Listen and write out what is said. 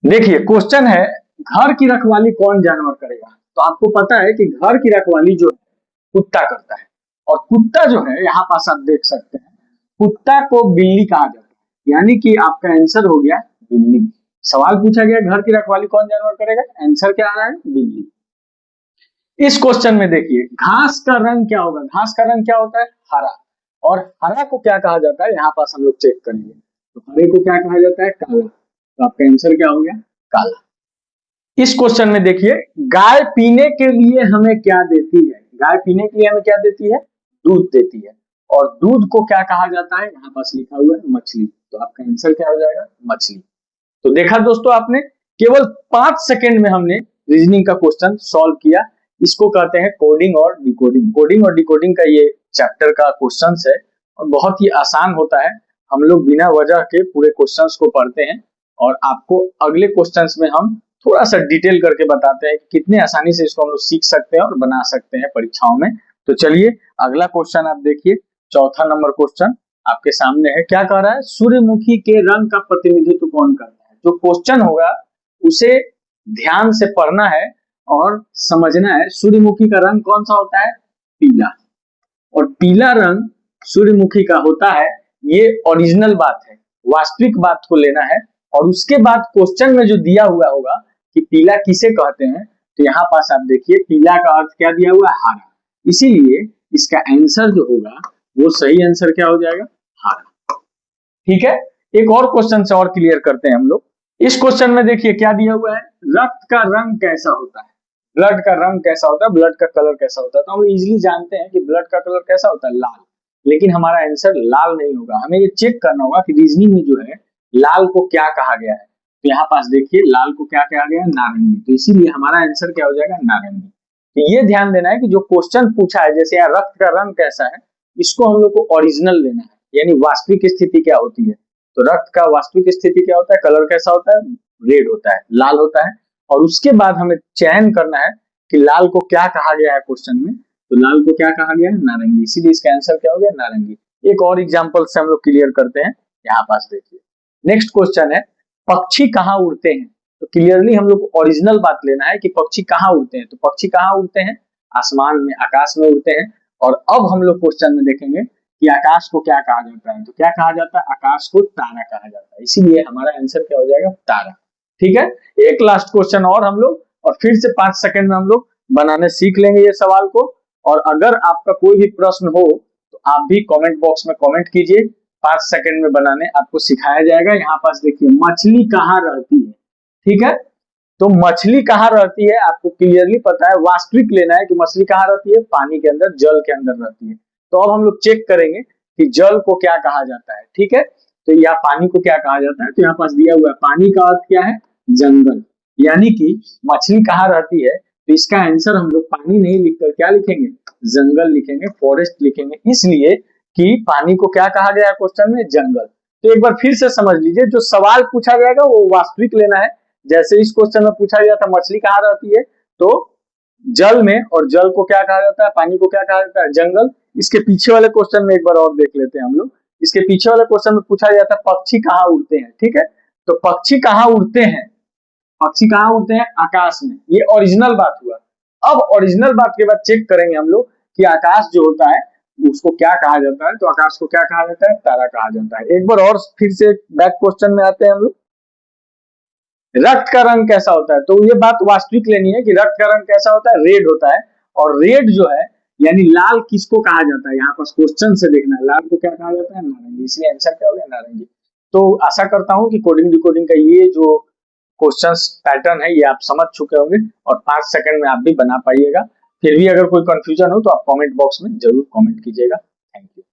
देखिए क्वेश्चन है, घर की रखवाली कौन जानवर करेगा। तो आपको पता है कि घर की रखवाली जो है कुत्ता करता है, और कुत्ता जो है यहाँ पास आप देख सकते हैं, कुत्ता को बिल्ली कहा जाता है, यानी कि आपका आंसर हो गया बिल्ली। सवाल पूछा गया घर की रखवाली कौन जानवर करेगा, आंसर क्या आ रहा है, बिल्ली। इस क्वेश्चन में देखिए घास का रंग क्या होगा, घास का रंग क्या होता है, हरा। और हरा को क्या कहा जाता है, यहाँ पास हम लोग चेक करेंगे। तो हरे को क्या कहा जाता है, काला। तो आपका आंसर क्या हो गया, काला। इस क्वेश्चन में देखिए गाय पीने के लिए हमें क्या देती है, गाय पीने के लिए हमें क्या देती है, दूध देती है। और दूध को क्या कहा जाता है, यहाँ पास लिखा हुआ है मछली। तो आपका आंसर क्या हो जाएगा, मछली। तो देखा दोस्तों आपने, केवल 5 सेकंड में हमने रीजनिंग का क्वेश्चन सॉल्व किया। इसको कहते हैं कोडिंग और डिकोडिंग। कोडिंग और डिकोडिंग का ये चैप्टर का क्वेश्चन है और बहुत ही आसान होता है। हम लोग बिना वजह के पूरे क्वेश्चंस को पढ़ते हैं और आपको अगले क्वेश्चंस में हम थोड़ा सा डिटेल करके बताते हैं कि कितने आसानी से इसको हम लोग सीख सकते हैं और बना सकते हैं परीक्षाओं में। तो चलिए अगला क्वेश्चन आप देखिए, चौथा नंबर क्वेश्चन आपके सामने है। क्या कह रहा है, सूर्यमुखी के रंग का प्रतिनिधित्व कौन करता है। जो क्वेश्चन होगा उसे ध्यान से पढ़ना है और समझना है। सूर्यमुखी का रंग कौन सा होता है, पीला। और पीला रंग सूर्यमुखी का होता है, ये ओरिजिनल बात है, वास्तविक बात को लेना है। और उसके बाद क्वेश्चन में जो दिया हुआ होगा कि पीला किसे कहते हैं, तो यहाँ पास आप देखिए पीला का अर्थ क्या दिया हुआ है, हरा। इसीलिए इसका आंसर जो होगा वो सही आंसर क्या हो जाएगा, हरा। ठीक है, एक और क्वेश्चन से और क्लियर करते हैं हम लोग। इस क्वेश्चन में देखिए क्या दिया हुआ है, रक्त का रंग कैसा होता है। ब्लड का रंग कैसा होता है, ब्लड का कलर कैसा होता है। तो हम इजीली जानते हैं कि ब्लड का कलर कैसा होता है, लाल। लेकिन हमारा आंसर लाल नहीं होगा, हमें ये चेक करना होगा कि रीजनिंग में जो है लाल को क्या कहा गया है। तो यहाँ पास देखिए लाल को क्या कहा गया है, नारंगी। तो इसीलिए हमारा आंसर क्या हो जाएगा, नारंगी। तो ये ध्यान देना है कि जो क्वेश्चन पूछा है, जैसे यहाँ रक्त का रंग कैसा है, इसको हम लोग को ओरिजिनल लेना है, यानी वास्तविक स्थिति क्या होती है। तो रक्त का वास्तविक स्थिति क्या होता है, कलर कैसा होता है, रेड होता है, लाल होता है। और उसके बाद हमें चयन करना है कि लाल को क्या कहा गया है क्वेश्चन में। तो लाल को क्या कहा गया है, नारंगी। इसीलिए इसका आंसर क्या हो गया, नारंगी। एक और एग्जांपल से हम लोग क्लियर करते हैं। यहाँ पास देखिए नेक्स्ट क्वेश्चन है, पक्षी कहाँ उड़ते हैं। तो क्लियरली हम लोग को ओरिजिनल बात लेना है कि पक्षी कहाँ उड़ते हैं। तो पक्षी कहाँ उड़ते हैं, आसमान में, आकाश में उड़ते हैं। और अब हम लोग क्वेश्चन में देखेंगे कि आकाश को क्या कहा जाता है। तो क्या कहा जाता है, आकाश को तारा कहा जाता है। इसीलिए हमारा आंसर क्या हो जाएगा, तारा। ठीक है, एक लास्ट क्वेश्चन और हम लोग, और फिर से 5 सेकंड में हम लोग बनाने सीख लेंगे ये सवाल को। और अगर आपका कोई भी प्रश्न हो तो आप भी कमेंट बॉक्स में कमेंट कीजिए, 5 सेकंड में बनाने आपको सिखाया जाएगा। यहाँ पास देखिए मछली कहाँ रहती है। ठीक है, तो मछली कहाँ रहती है आपको क्लियरली पता है, वास्तविक लेना है कि मछली कहाँ रहती है, पानी के अंदर, जल के अंदर रहती है। तो अब हम लोग चेक करेंगे कि जल को क्या कहा जाता है। ठीक है, तो या पानी को क्या कहा जाता है। तो यहाँ पास दिया हुआ है, पानी का अर्थ क्या है, जंगल। यानी कि मछली कहाँ रहती है, तो इसका आंसर हम लोग पानी नहीं लिखकर क्या लिखेंगे, जंगल लिखेंगे, फॉरेस्ट लिखेंगे। इसलिए कि पानी को क्या कहा गया है क्वेश्चन में, जंगल। तो एक बार फिर से समझ लीजिए, जो सवाल पूछा जाएगा वो वास्तविक लेना है। जैसे इस क्वेश्चन में पूछा गया था मछली कहाँ रहती है, तो जल में, और जल को क्या कहा जाता है, पानी को क्या कहा जाता है, जंगल। इसके पीछे वाले क्वेश्चन में एक बार और देख लेते हैं हम लोग। इसके पीछे वाले क्वेश्चन में पूछा गया था पक्षी कहाँ उड़ते हैं। ठीक है, तो पक्षी कहाँ उड़ते हैं, पक्षी कहाँ उड़ते हैं, आकाश में। ये ओरिजिनल बात हुआ। अब ओरिजिनल बात के बाद चेक करेंगे हम लोग कि आकाश जो होता है उसको क्या कहा जाता है। तो आकाश को क्या कहा जाता है, तारा कहा जाता है। एक बार और फिर से बैक क्वेश्चन में आते हैं हम लोग। रक्त का रंग कैसा होता है, तो ये बात वास्तविक लेनी है कि रक्त का रंग कैसा होता है, रेड होता है। और रेड जो है यानी लाल किसको कहा जाता है, यहाँ पर क्वेश्चन से देखना है, लाल को क्या कहा जाता है, नारंगी। इसलिए आंसर क्या हो गया, नारंगी। तो आशा करता हूं कि कोडिंग डिकोडिंग का ये जो क्वेश्चन पैटर्न है ये आप समझ चुके होंगे और 5 सेकंड में आप भी बना पाइएगा। फिर भी अगर कोई कंफ्यूजन हो तो आप कमेंट बॉक्स में जरूर कमेंट कीजिएगा। Thank you.